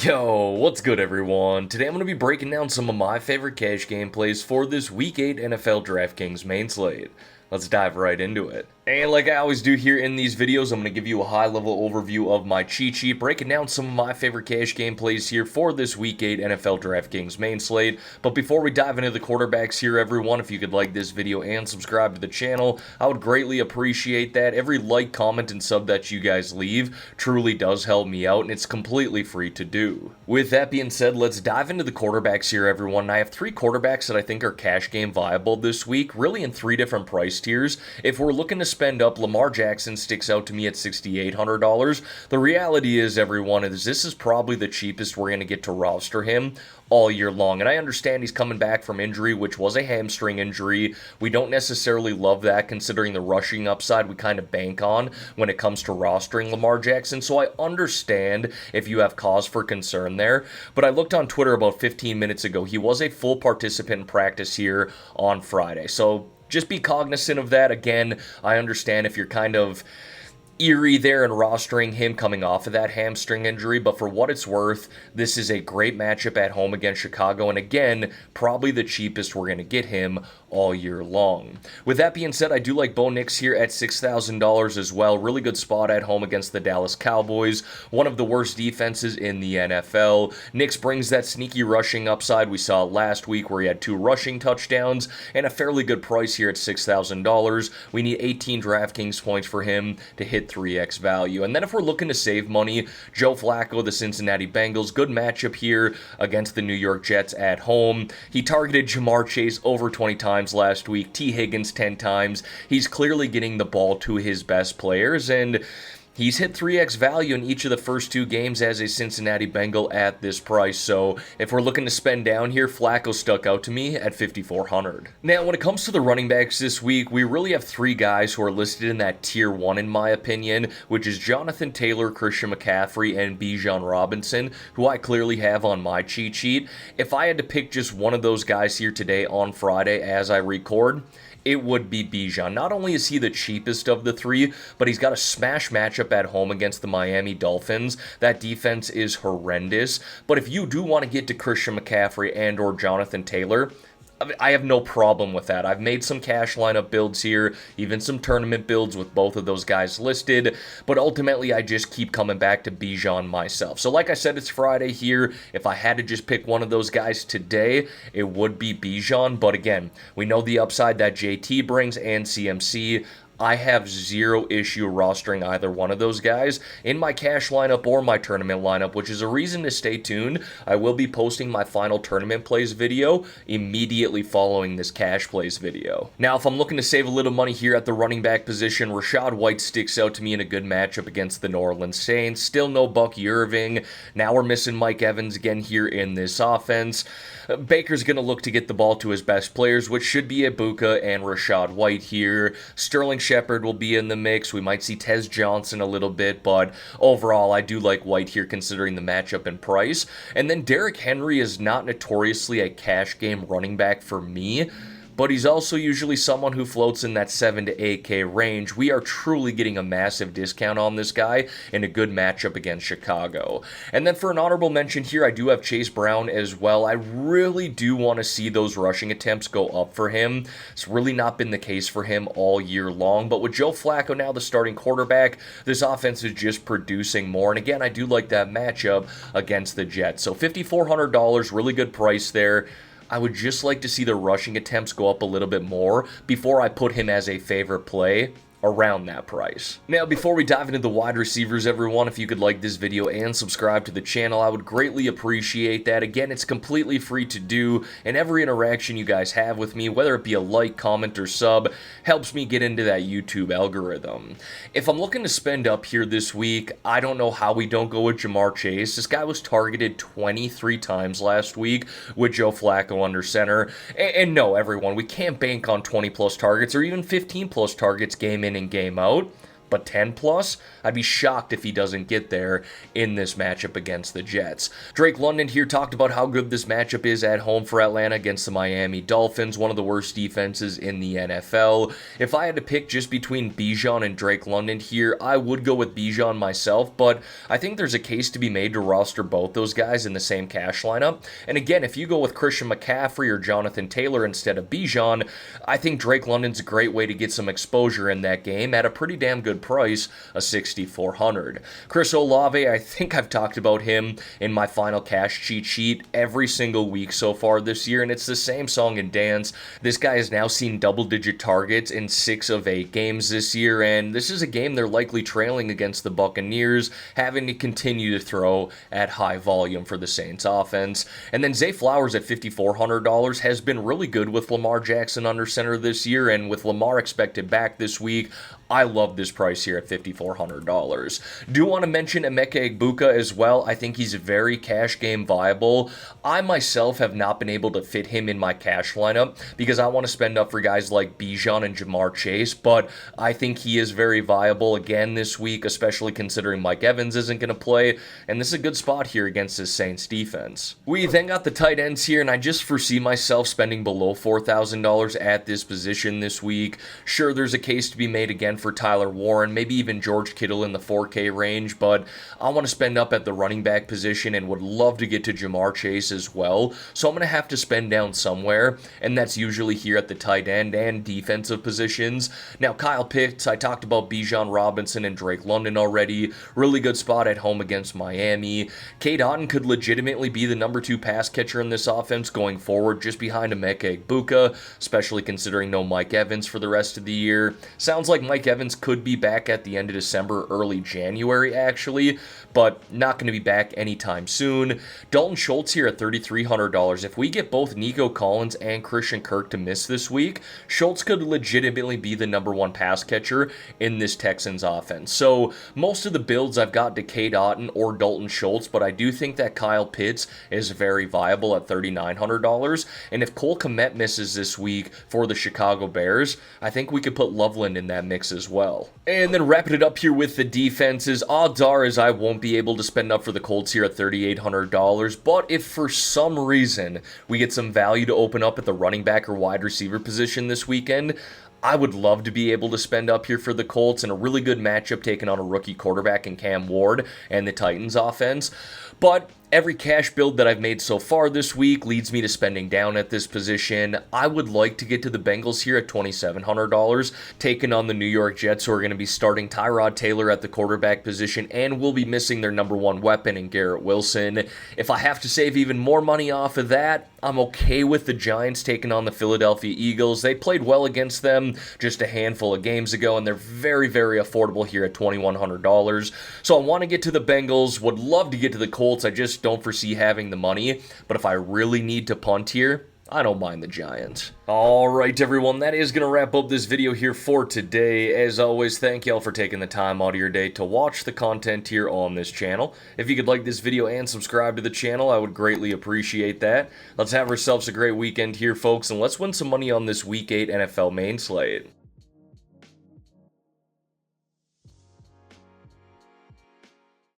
Yo, what's good everyone? Today I'm going to be breaking down some of my favorite cash game plays for this Week 8 NFL DraftKings main slate. Let's dive right into it. And like I always do here in these videos, I'm going to give you a high-level overview of my cheat sheet, breaking down some of my favorite cash game plays here for this Week 8 NFL DraftKings main slate. But before we dive into the quarterbacks here, everyone, if you could like this video and subscribe to the channel, I would greatly appreciate that. Every like, comment, and sub that you guys leave truly does help me out, and it's completely free to do. With that being said, let's dive into the quarterbacks here, everyone. I have three quarterbacks that I think are cash game viable this week, really in three different price tiers. If we're looking to spend up, Lamar Jackson sticks out to me at $6,800. The reality is, everyone, is this is probably the cheapest we're going to get to roster him all year long. And I understand he's coming back from injury, which was a hamstring injury. We don't necessarily love that considering the rushing upside we kind of bank on when it comes to rostering Lamar Jackson. So I understand if you have cause for concern there. But I looked on Twitter about 15 minutes ago. He was a full participant in practice here on Friday. So just be cognizant of that. Again, I understand if you're kind of eerie there and rostering him coming off of that hamstring injury, but for what it's worth, this is a great matchup at home against Chicago, and again, probably the cheapest we're going to get him all year long. With that being said, I do like Bo Nix here at $6,000 as well. Really good spot at home against the Dallas Cowboys, one of the worst defenses in the NFL. Nix brings that sneaky rushing upside we saw last week where he had 2 rushing touchdowns and a fairly good price here at $6,000. We need 18 DraftKings points for him to hit 3x value. And then if we're looking to save money, Joe Flacco, the Cincinnati Bengals, good matchup here against the New York Jets at home. He targeted Jamar Chase over 20 times last week, T. Higgins 10 times. He's clearly getting the ball to his best players, and he's hit 3x value in each of the first 2 games as a Cincinnati Bengal at this price. So if we're looking to spend down here, Flacco stuck out to me at $5,400. Now, when it comes to the running backs this week, we really have 3 guys who are listed in that tier 1 in my opinion, which is Jonathan Taylor, Christian McCaffrey, and Bijan Robinson, who I clearly have on my cheat sheet. If I had to pick just one of those guys here today on Friday as I record, it would be Bijan. Not only is he the cheapest of the 3, but he's got a smash matchup at home against the Miami Dolphins. That defense is horrendous. But if you do want to get to Christian McCaffrey and or Jonathan Taylor, I have no problem with that. I've made some cash lineup builds here, even some tournament builds with both of those guys listed, but ultimately I just keep coming back to Bijan myself. So like I said, it's Friday here. If I had to just pick one of those guys today, it would be Bijan, but again, we know the upside that JT brings and CMC. I have zero issue rostering either one of those guys in my cash lineup or my tournament lineup, which is a reason to stay tuned. I will be posting my final tournament plays video immediately following this cash plays video. Now, if I'm looking to save a little money here at the running back position, Rachaad White sticks out to me in a good matchup against the New Orleans Saints. Still no Bucky Irving. Now we're missing Mike Evans again here in this offense. Baker's going to look to get the ball to his best players, which should be Ibuka and Rachaad White here. Sterling Shepard will be in the mix. We might see Tez Johnson a little bit, but overall, I do like White here considering the matchup and price. And then Derrick Henry is not notoriously a cash game running back for me, but he's also usually someone who floats in that 7 to 8K range. We are truly getting a massive discount on this guy in a good matchup against Chicago. And then for an honorable mention here, I do have Chase Brown as well. I really do want to see those rushing attempts go up for him. It's really not been the case for him all year long, but with Joe Flacco now the starting quarterback, this offense is just producing more. And again, I do like that matchup against the Jets. So $5,400, really good price there. I would just like to see the rushing attempts go up a little bit more before I put him as a favorite play around that price. Now, before we dive into the wide receivers, everyone, if you could like this video and subscribe to the channel, I would greatly appreciate that. Again, it's completely free to do, and every interaction you guys have with me, whether it be a like, comment, or sub, helps me get into that YouTube algorithm. If I'm looking to spend up here this week, I don't know how we don't go with Jamar Chase. This guy was targeted 23 times last week with Joe Flacco under center. And no, everyone, we can't bank on 20 plus targets or even 15 plus targets game in and game out. but 10 plus, I'd be shocked if he doesn't get there in this matchup against the Jets. Drake London here talked about how good this matchup is at home for Atlanta against the Miami Dolphins, one of the worst defenses in the NFL. If I had to pick just between Bijan and Drake London here, I would go with Bijan myself, but I think there's a case to be made to roster both those guys in the same cash lineup. And again, if you go with Christian McCaffrey or Jonathan Taylor instead of Bijan, I think Drake London's a great way to get some exposure in that game at a pretty damn good price, a 6,400. Chris Olave, I think I've talked about him in my final cash cheat sheet every single week so far this year, and it's the same song and dance. This guy has now seen double-digit targets in 6 of 8 games this year, and this is a game they're likely trailing against the Buccaneers, having to continue to throw at high volume for the Saints offense. And then Zay Flowers at $5,400 has been really good with Lamar Jackson under center this year, and with Lamar expected back this week, I love this price here at $5,400. Do want to mention Emeka Egbuka as well. I think he's very cash game viable. I myself have not been able to fit him in my cash lineup because I want to spend up for guys like Bijan and Jamar Chase, but I think he is very viable again this week, especially considering Mike Evans isn't going to play, and this is a good spot here against this Saints defense. We then got the tight ends here, and I just foresee myself spending below $4,000 at this position this week. Sure, there's a case to be made again for Tyler Warren, maybe even George Kittle in the 4K range, but I want to spend up at the running back position and would love to get to Jamar Chase as well, so I'm going to have to spend down somewhere, and that's usually here at the tight end and defensive positions. Now, Kyle Pitts, I talked about Bijan Robinson and Drake London already. Really good spot at home against Miami. Cade Otton could legitimately be the number 2 pass catcher in this offense going forward, just behind Emeka Egbuka, especially considering no Mike Evans for the rest of the year. Sounds like Mike Evans could be back at the end of December, early January actually, but not going to be back anytime soon. Dalton Schultz here at $3,300. If we get both Nico Collins and Christian Kirk to miss this week, Schultz could legitimately be the number 1 pass catcher in this Texans offense. So most of the builds I've got to Cade Otton or Dalton Schultz, but I do think that Kyle Pitts is very viable at $3,900. And if Cole Kmet misses this week for the Chicago Bears, I think we could put Loveland in that mix as well. And then wrapping it up here with the defenses, odds are is I won't be able to spend up for the Colts here at $3,800, but if for some reason we get some value to open up at the running back or wide receiver position this weekend, I would love to be able to spend up here for the Colts in a really good matchup taking on a rookie quarterback in Cam Ward and the Titans offense. But every cash build that I've made so far this week leads me to spending down at this position. I would like to get to the Bengals here at $2,700, taking on the New York Jets, who are going to be starting Tyrod Taylor at the quarterback position and will be missing their number 1 weapon in Garrett Wilson. If I have to save even more money off of that, I'm okay with the Giants taking on the Philadelphia Eagles. They played well against them just a handful of games ago, and they're very, very affordable here at $2,100. So I want to get to the Bengals, would love to get to the Colts. I just don't foresee having the money, but if I really need to punt here, I don't mind the Giants. Alright everyone, that is going to wrap up this video here for today. As always, thank y'all for taking the time out of your day to watch the content here on this channel. If you could like this video and subscribe to the channel, I would greatly appreciate that. Let's have ourselves a great weekend here, folks, and let's win some money on this Week 8 NFL main slate.